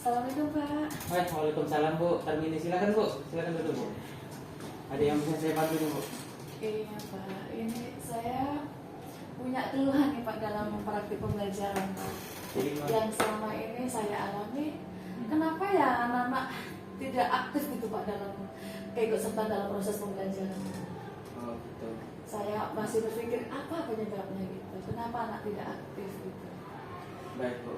Assalamualaikum Pak. Waalaikumsalam Bu. Termini silakan Bu. Silakan duduk Bu. Ada yang bisa saya bantu nih Bu? Iya Pak, ini saya punya keluhan nih Pak dalam praktik pembelajaran Pak. Jadi gimana? Yang selama ini saya alami, kenapa ya anak-anak tidak aktif gitu Pak dalam keikut serta dalam proses pembelajaran. Oh gitu. Saya masih berpikir apa penyebabnya gitu. Kenapa anak tidak aktif gitu. Baik Bu.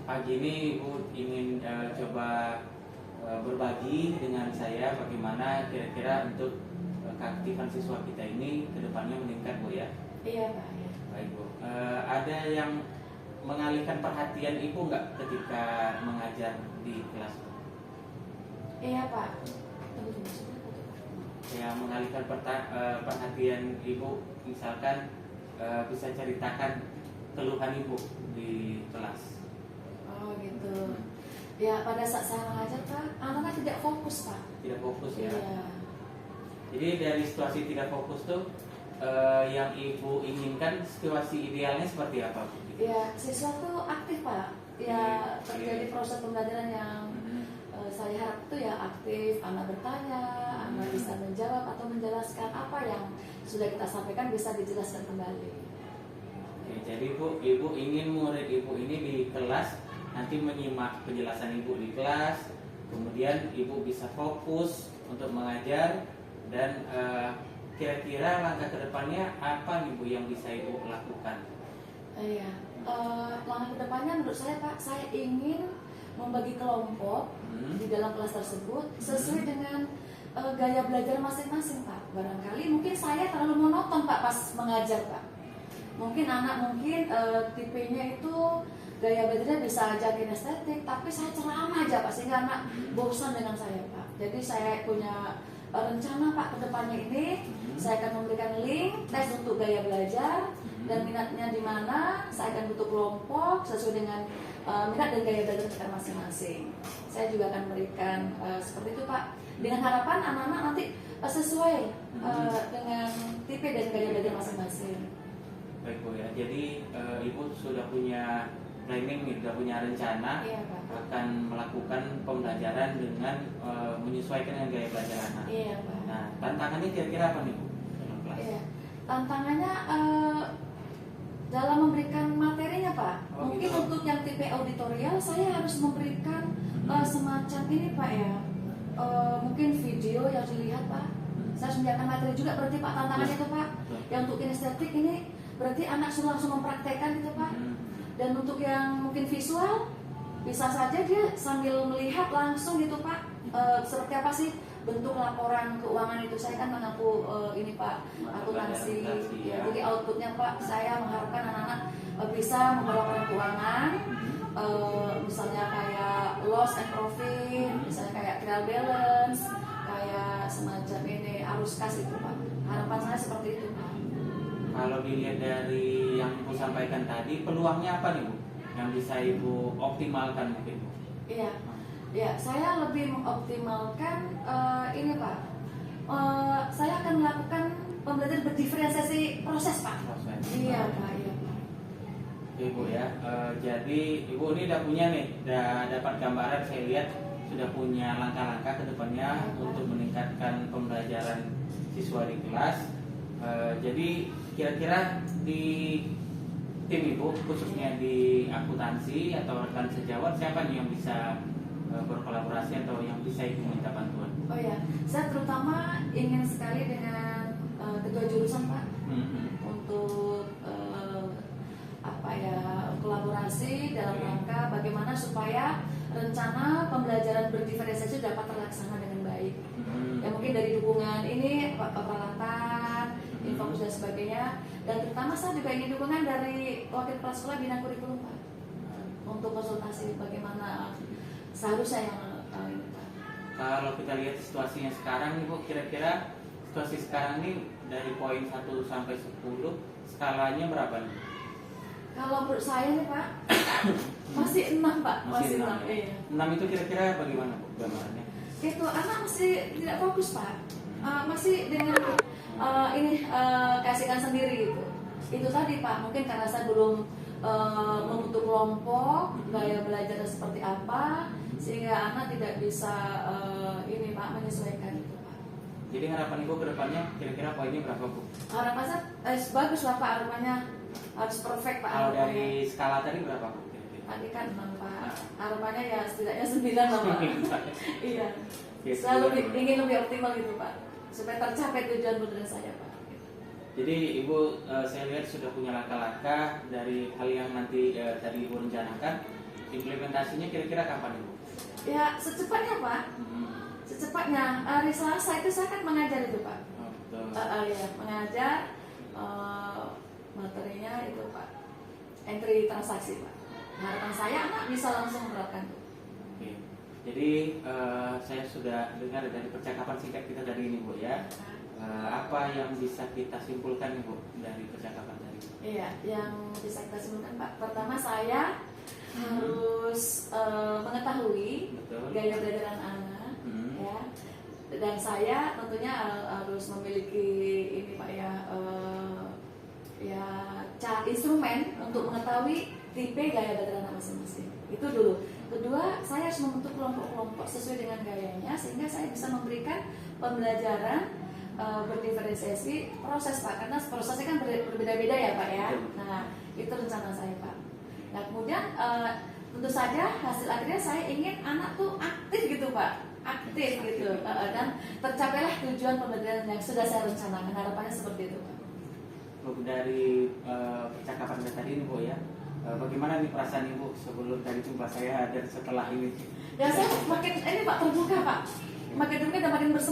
Pagi ini Ibu ingin coba berbagi dengan saya bagaimana kira-kira untuk keaktifan siswa kita ini kedepannya meningkat Bu ya. Iya Pak. Ya. Baik Bu. Ada yang mengalihkan perhatian Ibu nggak ketika mengajar di kelas? Iya Pak. Tunggu sebentar. Yang mengalihkan perhatian Ibu, misalkan bisa ceritakan keluhan Ibu di kelas. Oh gitu. Ya pada saat saya mengajar Pak, anak-anak tidak fokus Pak. Tidak fokus ya. Iya. Jadi dari situasi tidak fokus tuh yang Ibu inginkan situasi idealnya seperti apa Bu? Ya, siswa tuh aktif Pak. Ya, terjadi proses pembelajaran yang saya harap itu ya aktif, anak bertanya, anak bisa menjawab atau menjelaskan apa yang sudah kita sampaikan bisa dijelaskan kembali. Oke, jadi Ibu ingin murid Ibu ini di kelas nanti menyimak penjelasan Ibu di kelas, kemudian Ibu bisa fokus untuk mengajar dan kira-kira langkah kedepannya apa nih Bu yang bisa Ibu lakukan? Iya, langkah kedepannya menurut saya Pak, saya ingin membagi kelompok di dalam kelas tersebut sesuai dengan gaya belajar masing-masing Pak. Barangkali mungkin saya terlalu monoton Pak pas mengajar Pak. Mungkin anak tipenya itu gaya belajarnya bisa aja kinestetik, tapi saya ceramah aja Pak sehingga anak bosan dengan saya Pak. Jadi saya punya rencana Pak kedepannya ini saya akan memberikan link tes untuk gaya belajar dan minatnya di mana. Saya akan bentuk kelompok sesuai dengan minat dan gaya belajar kita masing-masing. Saya juga akan memberikan seperti itu Pak, dengan harapan anak-anak nanti sesuai dengan tipe dan gaya belajar masing-masing. Baik Bu ya, jadi Ibu sudah punya planning nih, sudah punya rencana Iya, Pak. akan melakukan pembelajaran dengan menyesuaikan dengan gaya belajar anak. Iya Pak. Nah, tantangannya kira-kira apa nih Bu dalam kelas? Iya. Tantangannya dalam memberikan materinya Pak. Oh, Mungkin gitu. untuk yang tipe auditorial saya harus memberikan semacam ini Pak ya. Mungkin video yang dilihat Pak. Saya harus menyediakan materi juga berarti Pak tantangannya itu Pak. Yang untuk kinestetik ini berarti anak sudah langsung mempraktekkan gitu Pak. Dan untuk yang mungkin visual bisa saja dia sambil melihat langsung gitu Pak. Seperti apa sih bentuk laporan keuangan itu. Saya kan mengaku ini Pak akuntansi ya. Jadi outputnya Pak, saya mengharapkan anak-anak bisa membuat laporan keuangan, misalnya kayak loss and profit, misalnya kayak trial balance, kayak semacam ini arus kas itu Pak. Harapan saya seperti itu Pak. Kalau dilihat dari yang Ibu sampaikan tadi, peluangnya apa nih Bu yang bisa Ibu optimalkan mungkin Bu? Iya. Ya, saya lebih mengoptimalkan ini Pak. Saya akan melakukan pembelajaran berdiferensiasi proses Pak. Proses. Iya Pak, iya Pak. Oke Bu ya, jadi Ibu ini udah punya nih, udah dapat gambaran saya lihat sudah punya langkah-langkah ke depannya untuk meningkatkan pembelajaran siswa di kelas. Jadi kira-kira di tim Ibu khususnya di akuntansi atau rekan sejawat siapa nih yang bisa berkolaborasi atau yang bisa Ibu minta bantuan? Oh ya, saya terutama ingin sekali dengan ketua jurusan Pak untuk kolaborasi dalam rangka bagaimana supaya rencana pembelajaran berdiferensiasi dapat terlaksana dengan baik. Ya mungkin dari dukungan ini peralatan, infografis dan sebagainya, dan terutama saya juga ingin dukungan dari wakil kepala sekolah bidang kurikulum Pak untuk konsultasi bagaimana seharusnya yang ini Pak. Kalau kita lihat situasinya sekarang nih Bu, kira-kira situasi sekarang nih dari poin 1 sampai 10 skalanya berapa nih? Kalau menurut saya nih Pak masih 6 Pak, masih 6 ya? iya. 6 itu kira-kira bagaimana Bu gambarannya? Itu anak masih tidak fokus Pak, masih dengan kasihkan sendiri gitu. Itu tadi Pak, mungkin karena saya belum membentuk kelompok, gaya belajarnya seperti apa, sehingga anak tidak bisa ini Pak menyesuaikan itu Pak. Jadi harapan Ibu ke depannya kira-kira poinnya berapa Bu? Harapannya bagus lah Pak, harapannya harus perfect Pak. Kalau Harapannya. dari skala tadi berapa Bu? Kira-kira? Tadi kan 6 Pak, harapannya ya setidaknya 9 lah Pak. Iya, Ya, selalu ingin lebih optimal gitu Pak, supaya tercapai tujuan beneran saya Pak. Jadi Ibu saya lihat sudah punya langkah-langkah dari hal yang nanti tadi Ibu rencanakan. Implementasinya kira-kira kapan Ibu? Ya secepatnya Pak, secepatnya. Hari Selasa itu saya kan mengajar itu Pak. Oh, betul. Ya, mengajar materinya itu Pak, entry transaksi Pak. Harapan saya anak bisa langsung menerapkan itu. Oke. Jadi saya sudah dengar dari percakapan singkat kita tadi ini Bu ya. Apa yang bisa kita simpulkan nih Bu dari percakapan tadi? Iya, yang bisa kita simpulkan Pak. Pertama saya harus mengetahui Betul. gaya belajar anak, ya. Dan saya tentunya harus memiliki ini Pak ya, instrumen untuk mengetahui tipe gaya belajar anak masing-masing. Itu dulu. Kedua, saya harus membentuk kelompok-kelompok sesuai dengan gayanya sehingga saya bisa memberikan pembelajaran berdiferensiasi proses Pak, karena prosesnya kan berbeda-beda ya Pak ya. Nah itu rencana saya Pak. Nah kemudian tentu saja hasil akhirnya saya ingin anak tuh aktif gitu Pak, aktif gitu, dan tercapailah tujuan pembelajaran yang sudah saya rencanakan. Harapannya seperti itu Pak. Bu, dari percakapan kita tadi nih Bu ya, bagaimana nih perasaan Ibu sebelum tadi jumpa saya dan setelah ini? Ya saya makin ini Pak terbuka Pak, makin terbuka dan makin bersemangat.